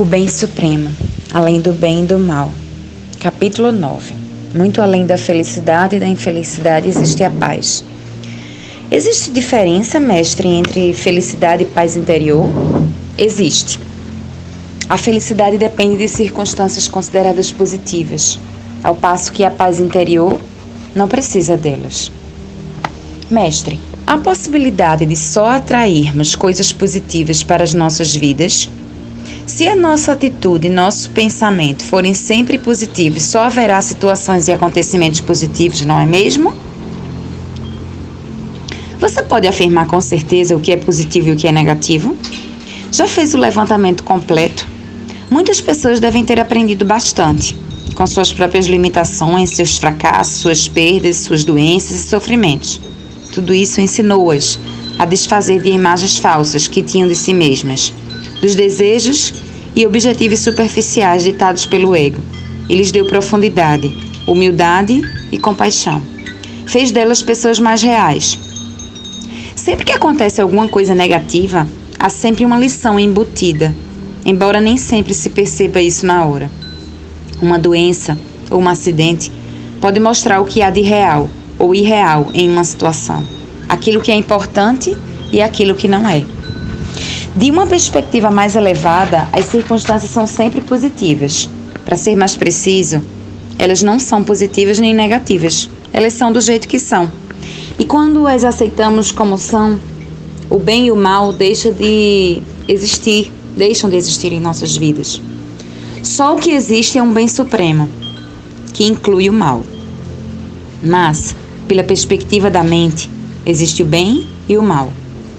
O bem supremo, além do bem e do mal. Capítulo 9. Muito além da felicidade e da infelicidade existe a paz. Existe diferença, mestre, entre felicidade e paz interior? Existe. A felicidade depende de circunstâncias consideradas positivas, ao passo que a paz interior não precisa delas. Mestre, há possibilidade de só atrairmos coisas positivas para as nossas vidas? Se a nossa atitude e nosso pensamento forem sempre positivos, só haverá situações e acontecimentos positivos, não é mesmo? Você pode afirmar com certeza o que é positivo e o que é negativo? Já fez o levantamento completo? Muitas pessoas devem ter aprendido bastante, com suas próprias limitações, seus fracassos, suas perdas, suas doenças e sofrimentos. Tudo isso ensinou-as a desfazer de imagens falsas que tinham de si mesmas, dos desejos e objetivos superficiais ditados pelo ego, e lhes deu profundidade, humildade e compaixão. Fez delas pessoas mais reais. Sempre que acontece alguma coisa negativa, há sempre uma lição embutida, embora nem sempre se perceba isso na hora. Uma doença ou um acidente pode mostrar o que há de real ou irreal em uma situação, aquilo que é importante e aquilo que não é. De uma perspectiva mais elevada, as circunstâncias são sempre positivas. Para ser mais preciso, elas não são positivas nem negativas. Elas são do jeito que são. E quando as aceitamos como são, o bem e o mal deixam de existir em nossas vidas. Só o que existe é um bem supremo, que inclui o mal. Mas, pela perspectiva da mente, existe o bem e o mal,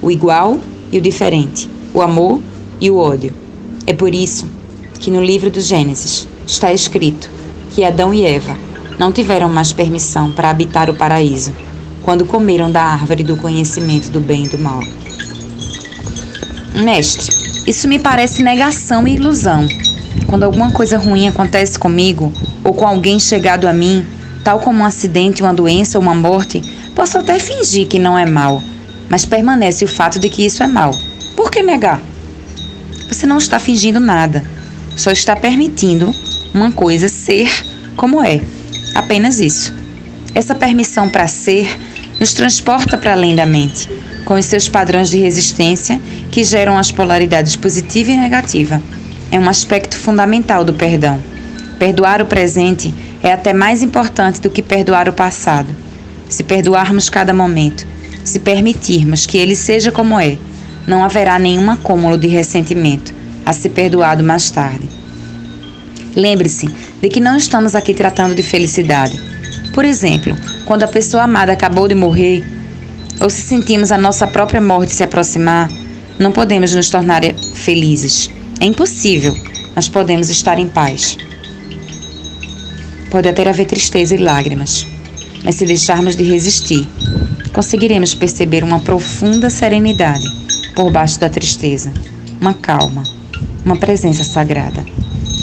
o igual e o diferente, o amor e o ódio. É por isso que no livro do Gênesis está escrito que Adão e Eva não tiveram mais permissão para habitar o paraíso quando comeram da árvore do conhecimento do bem e do mal. Mestre, isso me parece negação e ilusão. Quando alguma coisa ruim acontece comigo ou com alguém chegado a mim, tal como um acidente, uma doença ou uma morte, posso até fingir que não é mal, mas permanece o fato de que isso é mal. Por que negar? Você não está fingindo nada, só está permitindo uma coisa ser como é. Apenas isso. Essa permissão para ser nos transporta para além da mente, com os seus padrões de resistência que geram as polaridades positiva e negativa. É um aspecto fundamental do perdão. Perdoar o presente é até mais importante do que perdoar o passado. Se perdoarmos cada momento, se permitirmos que ele seja como é, não haverá nenhum acúmulo de ressentimento a ser perdoado mais tarde. Lembre-se de que não estamos aqui tratando de felicidade. Por exemplo, quando a pessoa amada acabou de morrer, ou se sentimos a nossa própria morte se aproximar, não podemos nos tornar felizes. É impossível, mas podemos estar em paz. Pode até haver tristeza e lágrimas, mas se deixarmos de resistir, conseguiremos perceber uma profunda serenidade por baixo da tristeza, uma calma, uma presença sagrada.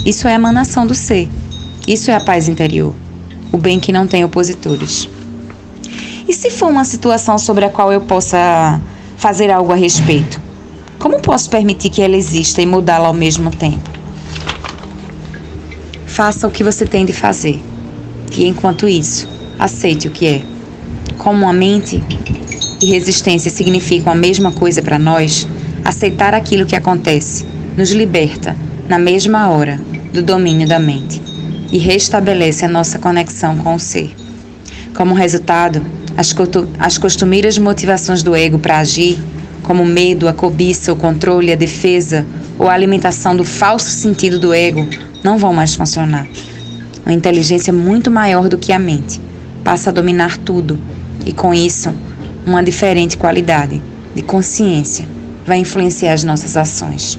Isso é a emanação do ser. Isso é a paz interior, o bem que não tem opositores. E se for uma situação sobre a qual eu possa fazer algo a respeito, como posso permitir que ela exista e mudá-la ao mesmo tempo? Faça o que você tem de fazer. E enquanto isso, aceite o que é. Como a mente e resistência significam a mesma coisa para nós, aceitar aquilo que acontece nos liberta, na mesma hora, do domínio da mente e restabelece a nossa conexão com o ser. Como resultado, as costumeiras motivações do ego para agir, como o medo, a cobiça, o controle, a defesa ou a alimentação do falso sentido do ego, não vão mais funcionar. Uma inteligência muito maior do que a mente passa a dominar tudo e, com isso, uma diferente qualidade de consciência vai influenciar as nossas ações.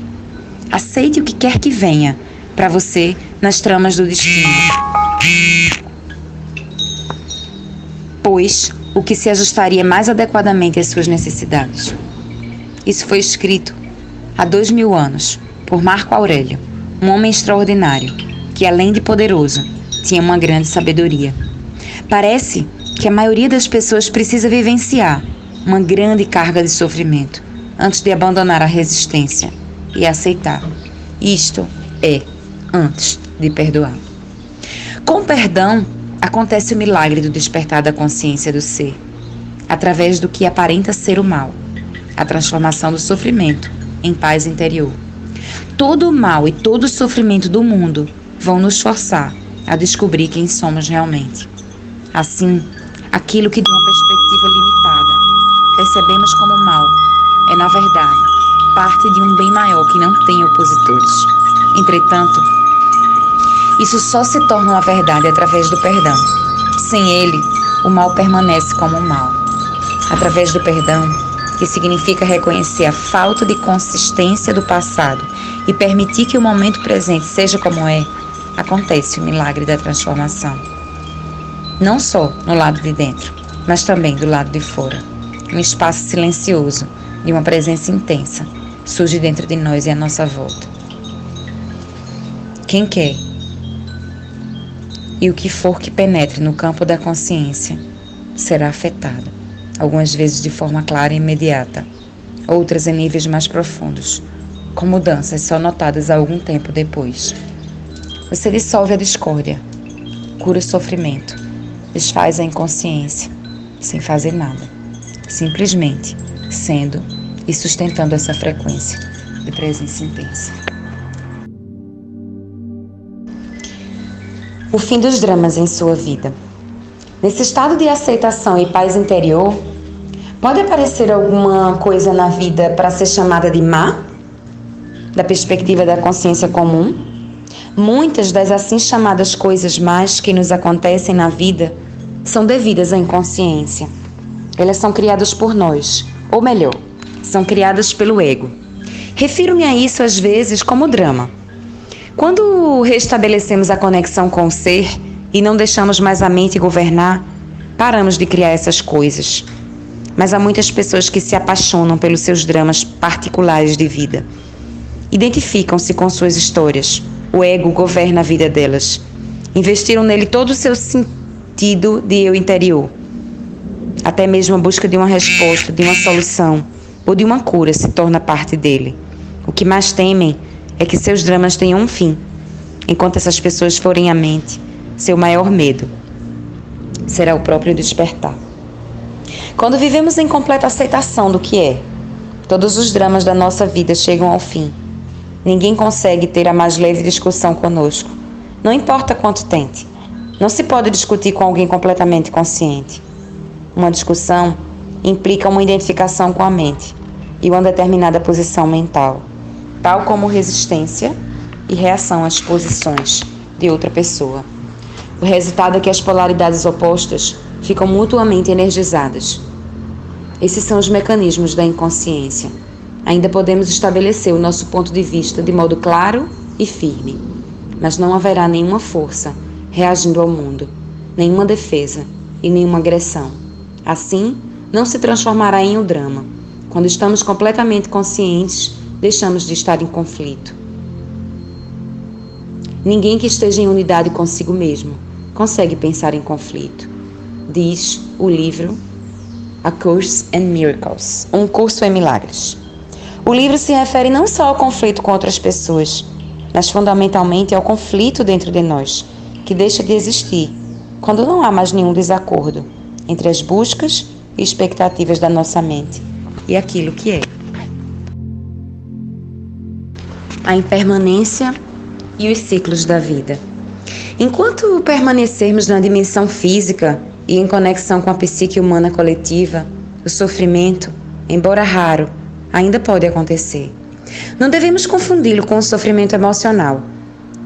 Aceite o que quer que venha para você nas tramas do destino, pois o que se ajustaria mais adequadamente às suas necessidades. Isso foi escrito há 2000 anos por Marco Aurélio, um homem extraordinário que, além de poderoso, tinha uma grande sabedoria. Parece que a maioria das pessoas precisa vivenciar uma grande carga de sofrimento antes de abandonar a resistência e aceitar. Isto é antes de perdoar. Com o perdão, acontece o milagre do despertar da consciência do ser, através do que aparenta ser o mal, a transformação do sofrimento em paz interior. Todo o mal e todo o sofrimento do mundo vão nos forçar a descobrir quem somos realmente. Assim, aquilo que de uma perspectiva limitada percebemos como mal é, na verdade, parte de um bem maior que não tem opositores. Entretanto, isso só se torna uma verdade através do perdão. Sem ele, o mal permanece como mal. Através do perdão, que significa reconhecer a falta de consistência do passado e permitir que o momento presente seja como é, acontece o milagre da transformação. Não só no lado de dentro, mas também do lado de fora. Um espaço silencioso de uma presença intensa surge dentro de nós e à nossa volta. Quem quer e o que for que penetre no campo da consciência será afetado, algumas vezes de forma clara e imediata, outras em níveis mais profundos, com mudanças só notadas algum tempo depois. Você dissolve a discórdia, cura o sofrimento, desfaz a inconsciência, sem fazer nada, simplesmente sendo e sustentando essa frequência de presença intensa. O fim dos dramas em sua vida. Nesse estado de aceitação e paz interior, pode aparecer alguma coisa na vida para ser chamada de má? Da perspectiva da consciência comum? Muitas das assim chamadas coisas más que nos acontecem na vida são devidas à inconsciência. Elas são criadas por nós, ou melhor, são criadas pelo ego. Refiro-me a isso às vezes como drama. Quando restabelecemos a conexão com o ser e não deixamos mais a mente governar, paramos de criar essas coisas. Mas há muitas pessoas que se apaixonam pelos seus dramas particulares de vida. Identificam-se com suas histórias. O ego governa a vida delas. Investiram nele todo o seu sentido de eu interior. Até mesmo a busca de uma resposta, de uma solução ou de uma cura se torna parte dele. O que mais temem é que seus dramas tenham um fim. Enquanto essas pessoas forem à mente, seu maior medo será o próprio despertar. Quando vivemos em completa aceitação do que é, todos os dramas da nossa vida chegam ao fim. Ninguém consegue ter a mais leve discussão conosco. Não importa quanto tente. Não se pode discutir com alguém completamente consciente. Uma discussão implica uma identificação com a mente e uma determinada posição mental, tal como resistência e reação às posições de outra pessoa. O resultado é que as polaridades opostas ficam mutuamente energizadas. Esses são os mecanismos da inconsciência. Ainda podemos estabelecer o nosso ponto de vista de modo claro e firme, mas não haverá nenhuma força reagindo ao mundo, nenhuma defesa e nenhuma agressão. Assim, não se transformará em um drama. Quando estamos completamente conscientes, deixamos de estar em conflito. Ninguém que esteja em unidade consigo mesmo consegue pensar em conflito. Diz o livro A Course in Miracles, um curso em milagres. O livro se refere não só ao conflito com outras pessoas, mas fundamentalmente ao conflito dentro de nós, que deixa de existir quando não há mais nenhum desacordo entre as buscas e expectativas da nossa mente e aquilo que é. A impermanência e os ciclos da vida. Enquanto permanecermos na dimensão física e em conexão com a psique humana coletiva, o sofrimento, embora raro, ainda pode acontecer. Não devemos confundi-lo com o sofrimento emocional.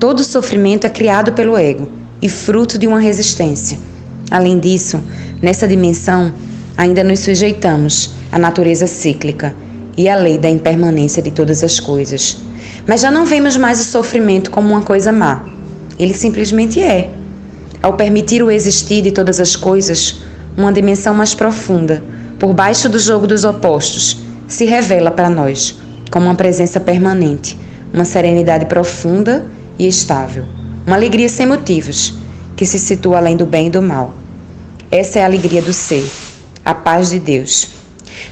Todo sofrimento é criado pelo ego e fruto de uma resistência. Além disso, nessa dimensão, ainda nos sujeitamos à natureza cíclica e à lei da impermanência de todas as coisas. Mas já não vemos mais o sofrimento como uma coisa má. Ele simplesmente é. Ao permitir o existir de todas as coisas, uma dimensão mais profunda, por baixo do jogo dos opostos, se revela para nós como uma presença permanente, uma serenidade profunda e estável, uma alegria sem motivos, que se situa além do bem e do mal. Essa é a alegria do ser, a paz de Deus.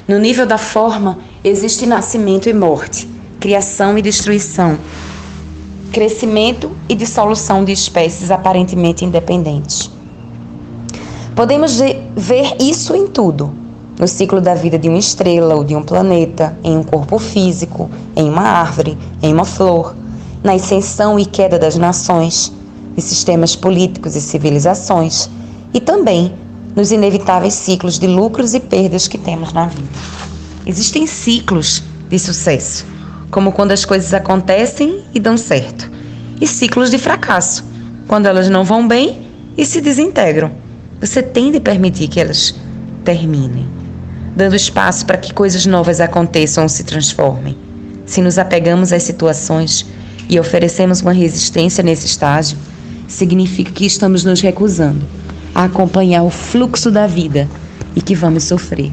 No nível da forma, existe nascimento e morte, criação e destruição, crescimento e dissolução de espécies aparentemente independentes. Podemos ver isso em tudo, no ciclo da vida de uma estrela ou de um planeta, em um corpo físico, em uma árvore, em uma flor, na ascensão e queda das nações, de sistemas políticos e civilizações, e também nos inevitáveis ciclos de lucros e perdas que temos na vida. Existem ciclos de sucesso, como quando as coisas acontecem e dão certo, e ciclos de fracasso, quando elas não vão bem e se desintegram. Você tem de permitir que elas terminem, dando espaço para que coisas novas aconteçam ou se transformem. Se nos apegamos às situações e oferecemos uma resistência nesse estágio, significa que estamos nos recusando a acompanhar o fluxo da vida e que vamos sofrer.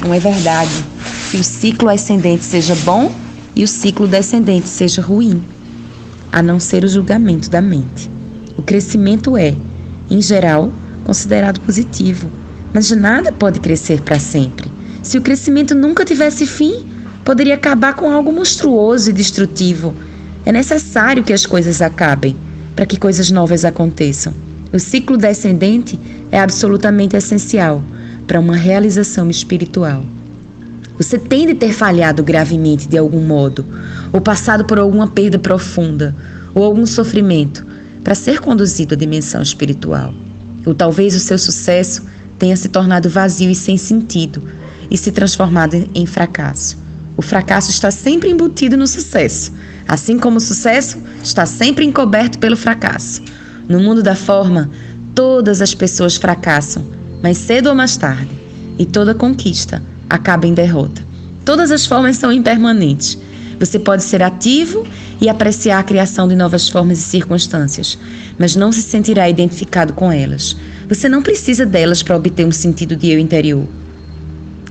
Não é verdade que o ciclo ascendente seja bom e o ciclo descendente seja ruim, a não ser o julgamento da mente. O crescimento é, em geral, considerado positivo, mas nada pode crescer para sempre. Se o crescimento nunca tivesse fim, poderia acabar com algo monstruoso e destrutivo. É necessário que as coisas acabem para que coisas novas aconteçam. O ciclo descendente é absolutamente essencial para uma realização espiritual. Você tem de ter falhado gravemente de algum modo, ou passado por alguma perda profunda, ou algum sofrimento, para ser conduzido à dimensão espiritual. Ou talvez o seu sucesso tenha se tornado vazio e sem sentido, e se transformado em fracasso. O fracasso está sempre embutido no sucesso, assim como o sucesso está sempre encoberto pelo fracasso. No mundo da forma, todas as pessoas fracassam, mais cedo ou mais tarde, e toda conquista acaba em derrota. Todas as formas são impermanentes. Você pode ser ativo e apreciar a criação de novas formas e circunstâncias, mas não se sentirá identificado com elas. Você não precisa delas para obter um sentido de eu interior.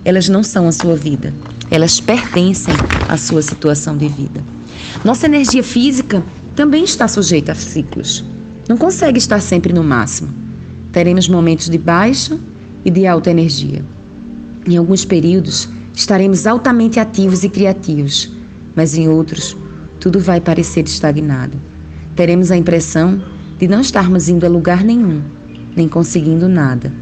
Elas não são a sua vida. Elas pertencem à sua situação de vida. Nossa energia física também está sujeita a ciclos. Não consegue estar sempre no máximo. Teremos momentos de baixa e de alta energia. Em alguns períodos, estaremos altamente ativos e criativos, mas em outros, tudo vai parecer estagnado. Teremos a impressão de não estarmos indo a lugar nenhum, nem conseguindo nada.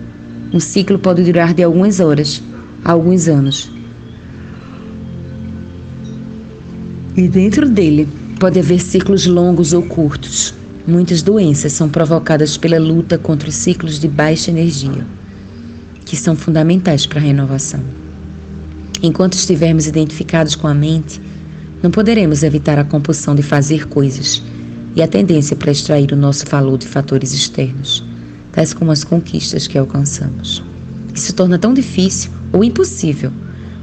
Um ciclo pode durar de algumas horas a alguns anos. E dentro dele pode haver ciclos longos ou curtos. Muitas doenças são provocadas pela luta contra os ciclos de baixa energia, que são fundamentais para a renovação. Enquanto estivermos identificados com a mente, não poderemos evitar a compulsão de fazer coisas e a tendência para extrair o nosso valor de fatores externos, tais como as conquistas que alcançamos. Isso torna tão difícil ou impossível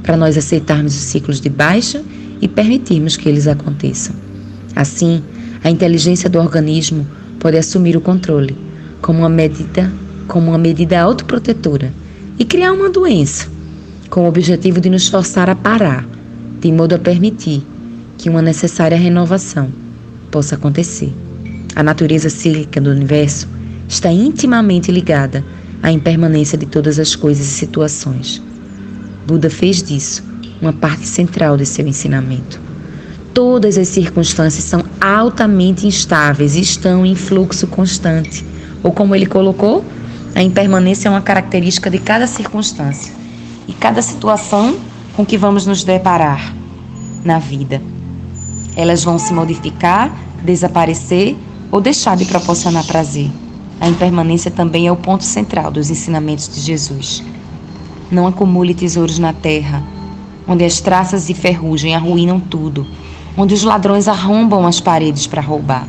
para nós aceitarmos os ciclos de baixa e permitirmos que eles aconteçam. Assim, a inteligência do organismo pode assumir o controle como uma medida autoprotetora e criar uma doença, com o objetivo de nos forçar a parar, de modo a permitir que uma necessária renovação possa acontecer. A natureza cíclica do universo está intimamente ligada à impermanência de todas as coisas e situações. Buda fez disso uma parte central de seu ensinamento. Todas as circunstâncias são altamente instáveis e estão em fluxo constante. Ou como ele colocou, a impermanência é uma característica de cada circunstância e cada situação com que vamos nos deparar na vida. Elas vão se modificar, desaparecer ou deixar de proporcionar prazer. A impermanência também é o ponto central dos ensinamentos de Jesus. Não acumule tesouros na terra, onde as traças de ferrugem arruinam tudo, onde os ladrões arrombam as paredes para roubar.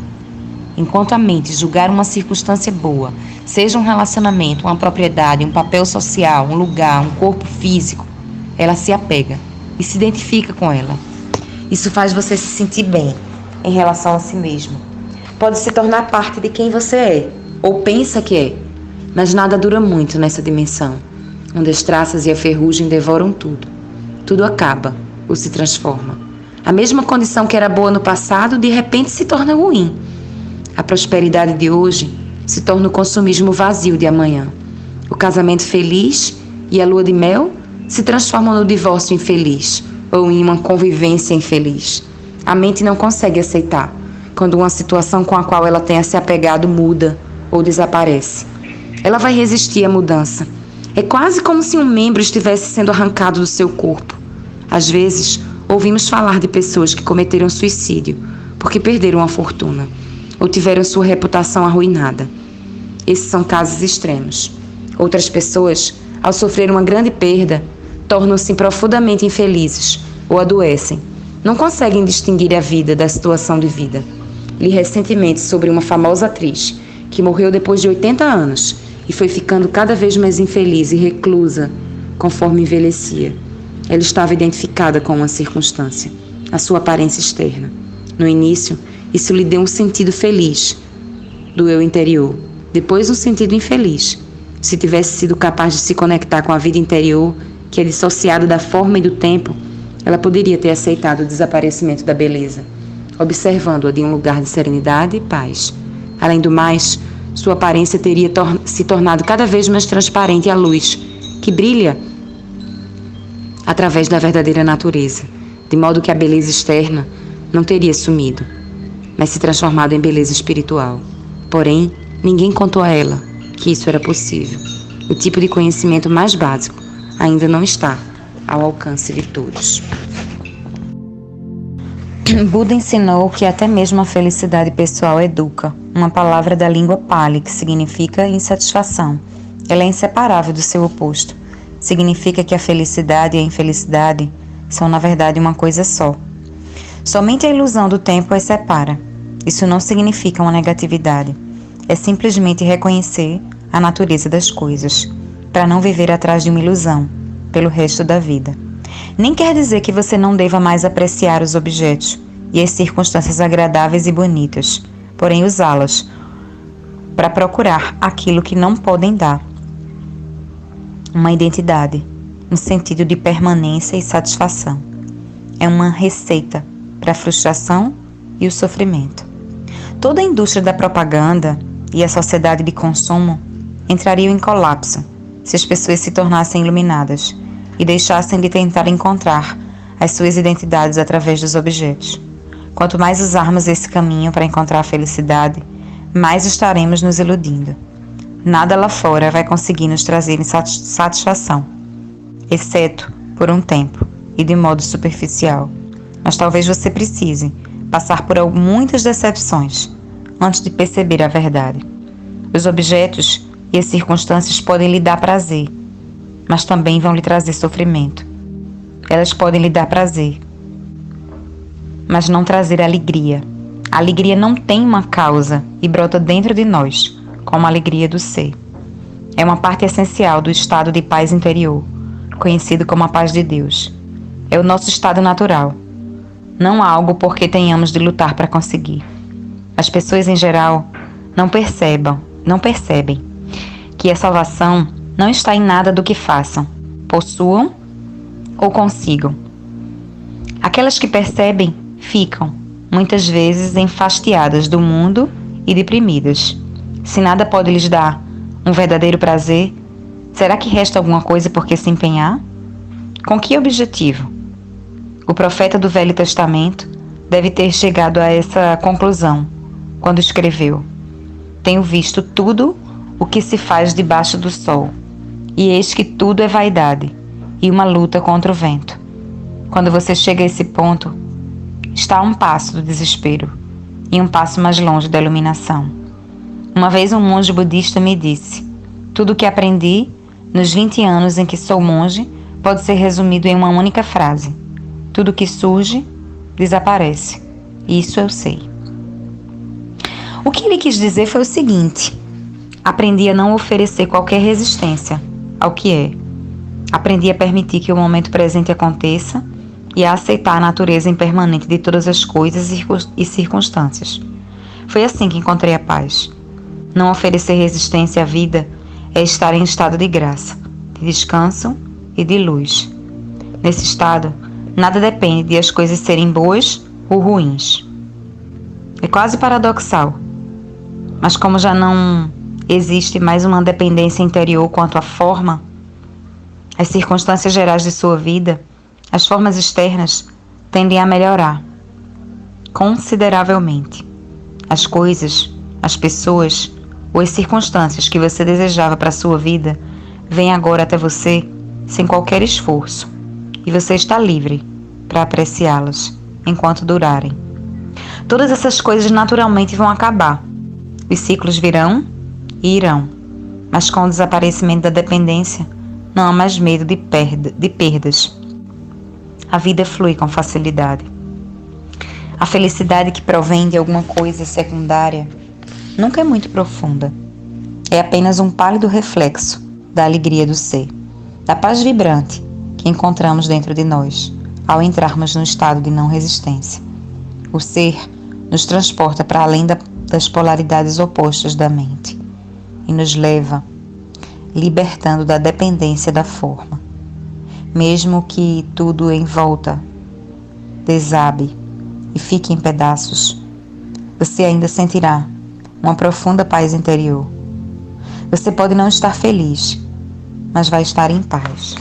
Enquanto a mente julgar uma circunstância boa, seja um relacionamento, uma propriedade, um papel social, um lugar, um corpo físico, ela se apega e se identifica com ela. Isso faz você se sentir bem em relação a si mesmo. Pode se tornar parte de quem você é, ou pensa que é, mas nada dura muito nessa dimensão, onde as traças e a ferrugem devoram tudo. Tudo acaba ou se transforma. A mesma condição que era boa no passado, de repente se torna ruim. A prosperidade de hoje se torna o consumismo vazio de amanhã. O casamento feliz e a lua de mel se transformam no divórcio infeliz ou em uma convivência infeliz. A mente não consegue aceitar, quando uma situação com a qual ela tenha se apegado muda ou desaparece. Ela vai resistir à mudança. É quase como se um membro estivesse sendo arrancado do seu corpo. Às vezes, ouvimos falar de pessoas que cometeram suicídio porque perderam a fortuna ou tiveram sua reputação arruinada. Esses são casos extremos. Outras pessoas, ao sofrer uma grande perda, tornam-se profundamente infelizes ou adoecem. Não conseguem distinguir a vida da situação de vida. Li recentemente sobre uma famosa atriz que morreu depois de 80 anos e foi ficando cada vez mais infeliz e reclusa conforme envelhecia. Ela estava identificada com uma circunstância, a sua aparência externa. No início, isso lhe deu um sentido feliz do eu interior, depois um sentido infeliz. Se tivesse sido capaz de se conectar com a vida interior, que é dissociada da forma e do tempo, ela poderia ter aceitado o desaparecimento da beleza, observando-a de um lugar de serenidade e paz. Além do mais, sua aparência teria se tornado cada vez mais transparente à luz, que brilha através da verdadeira natureza, de modo que a beleza externa não teria sumido, mas se transformado em beleza espiritual. Porém, ninguém contou a ela que isso era possível. O tipo de conhecimento mais básico ainda não está ao alcance de todos. Buda ensinou que até mesmo a felicidade pessoal é dukkha, uma palavra da língua Pali que significa insatisfação. Ela é inseparável do seu oposto. Significa que a felicidade e a infelicidade são, na verdade, uma coisa só. Somente a ilusão do tempo as separa. Isso não significa uma negatividade. É simplesmente reconhecer a natureza das coisas, para não viver atrás de uma ilusão pelo resto da vida. Nem quer dizer que você não deva mais apreciar os objetos e as circunstâncias agradáveis e bonitas, porém usá-las para procurar aquilo que não podem dar uma identidade, um sentido de permanência e satisfação. É uma receita para a frustração e o sofrimento. Toda a indústria da propaganda e a sociedade de consumo entrariam em colapso se as pessoas se tornassem iluminadas e deixassem de tentar encontrar as suas identidades através dos objetos. Quanto mais usarmos esse caminho para encontrar a felicidade, mais estaremos nos iludindo. Nada lá fora vai conseguir nos trazer satisfação, exceto por um tempo e de modo superficial. Mas talvez você precise passar por muitas decepções antes de perceber a verdade. Os objetos e as circunstâncias podem lhe dar prazer, mas também vão lhe trazer sofrimento. Elas podem lhe dar prazer, mas não trazer alegria. A alegria não tem uma causa e brota dentro de nós, como a alegria do ser. É uma parte essencial do estado de paz interior, conhecido como a paz de Deus. É o nosso estado natural, não algo porque tenhamos de lutar para conseguir. As pessoas em geral não percebem que a salvação não está em nada do que façam, possuam ou consigam. Aquelas que percebem ficam, muitas vezes, enfastiadas do mundo e deprimidas. Se nada pode lhes dar um verdadeiro prazer, será que resta alguma coisa por que se empenhar? Com que objetivo? O profeta do Velho Testamento deve ter chegado a essa conclusão quando escreveu: tenho visto tudo o que se faz debaixo do sol, e eis que tudo é vaidade e uma luta contra o vento. Quando você chega a esse ponto, está a um passo do desespero e um passo mais longe da iluminação. Uma vez um monge budista me disse: tudo o que aprendi nos 20 anos em que sou monge pode ser resumido em uma única frase: tudo que surge, desaparece. Isso eu sei. O que ele quis dizer foi o seguinte: aprendi a não oferecer qualquer resistência ao que é. Aprendi a permitir que o momento presente aconteça e a aceitar a natureza impermanente de todas as coisas e circunstâncias. Foi assim que encontrei a paz. Não oferecer resistência à vida é estar em estado de graça, de descanso e de luz. Nesse estado, nada depende de as coisas serem boas ou ruins. É quase paradoxal, mas como já não existe mais uma dependência interior quanto à forma, as circunstâncias gerais de sua vida, as formas externas, tendem a melhorar consideravelmente. As coisas, as pessoas ou as circunstâncias que você desejava para a sua vida vêm agora até você sem qualquer esforço, e você está livre para apreciá-las enquanto durarem. Todas essas coisas naturalmente vão acabar. Os ciclos virão e irão, mas com o desaparecimento da dependência, não há mais medo de perdas. A vida flui com facilidade. A felicidade que provém de alguma coisa secundária nunca é muito profunda. É apenas um pálido reflexo da alegria do ser, da paz vibrante que encontramos dentro de nós ao entrarmos no estado de não resistência. O ser nos transporta para além das polaridades opostas da mente e nos leva, libertando da dependência da forma. Mesmo que tudo em volta desabe e fique em pedaços, você ainda sentirá uma profunda paz interior. Você pode não estar feliz, mas vai estar em paz.